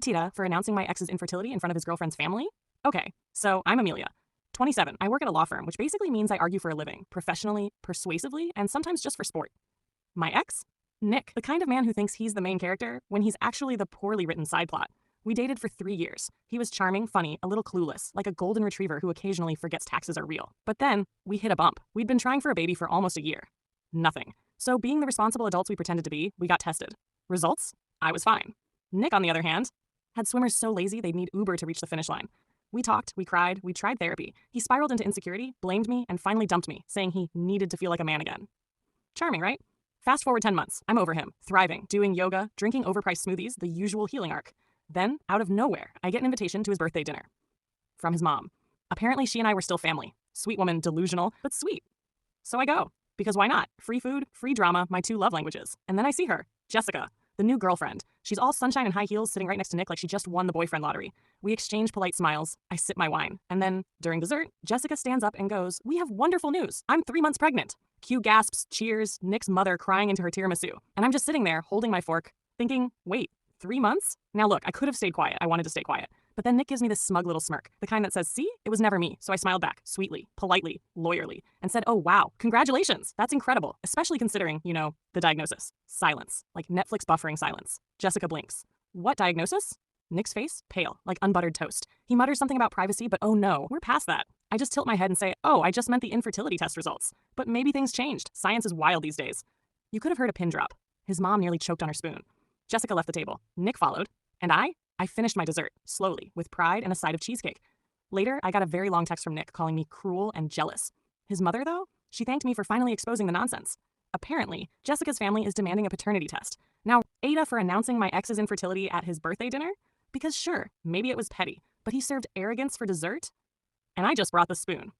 AITA for announcing my ex's infertility in front of his girlfriend's family? Okay, so I'm Amelia, 27. I work at a law firm, which basically means I argue for a living, professionally, persuasively, and sometimes just for sport. My ex? Nick, the kind of man who thinks he's the main character when he's actually the poorly written side plot. We dated for 3 years. He was charming, funny, a little clueless, like a golden retriever who occasionally forgets taxes are real. But then, we hit a bump. We'd been trying for a baby for almost a year. Nothing. So being the responsible adults we pretended to be, we got tested. Results? I was fine. Nick, on the other hand, had swimmers so lazy they'd need Uber to reach the finish line. We talked, we cried, we tried therapy. He spiraled into insecurity, blamed me, and finally dumped me, saying he needed to feel like a man again. Charming, right? Fast forward 10 months, I'm over him, thriving, doing yoga, drinking overpriced smoothies, the usual healing arc. Then, out of nowhere, I get an invitation to his birthday dinner. From his mom. Apparently she and I were still family. Sweet woman, delusional, but sweet. So I go. Because why not? Free food, free drama, my 2 love languages. And then I see her, Jessica, the new girlfriend. She's all sunshine and high heels, sitting right next to Nick like she just won the boyfriend lottery. We exchange polite smiles. I sip my wine. And then, during dessert, Jessica stands up and goes, "We have wonderful news. I'm 3 months pregnant." Cue gasps, cheers, Nick's mother crying into her tiramisu. And I'm just sitting there, holding my fork, thinking, wait, 3 months? Now look, I could have stayed quiet. I wanted to stay quiet. But then Nick gives me this smug little smirk, the kind that says, see, it was never me. So I smiled back, sweetly, politely, lawyerly, and said, oh wow, congratulations. That's incredible, especially considering, the diagnosis. Silence, like Netflix buffering silence. Jessica blinks. What diagnosis? Nick's face, pale, like unbuttered toast. He mutters something about privacy, but oh no, we're past that. I just tilt my head and say, oh, I just meant the infertility test results. But maybe things changed. Science is wild these days. You could have heard a pin drop. His mom nearly choked on her spoon. Jessica left the table. Nick followed. And I finished my dessert, slowly, with pride and a side of cheesecake. Later, I got a very long text from Nick calling me cruel and jealous. His mother, though, she thanked me for finally exposing the nonsense. Apparently, Jessica's family is demanding a paternity test. Now, AITA for announcing my ex's infertility at his birthday dinner? Because sure, maybe it was petty, but he served arrogance for dessert? And I just brought the spoon.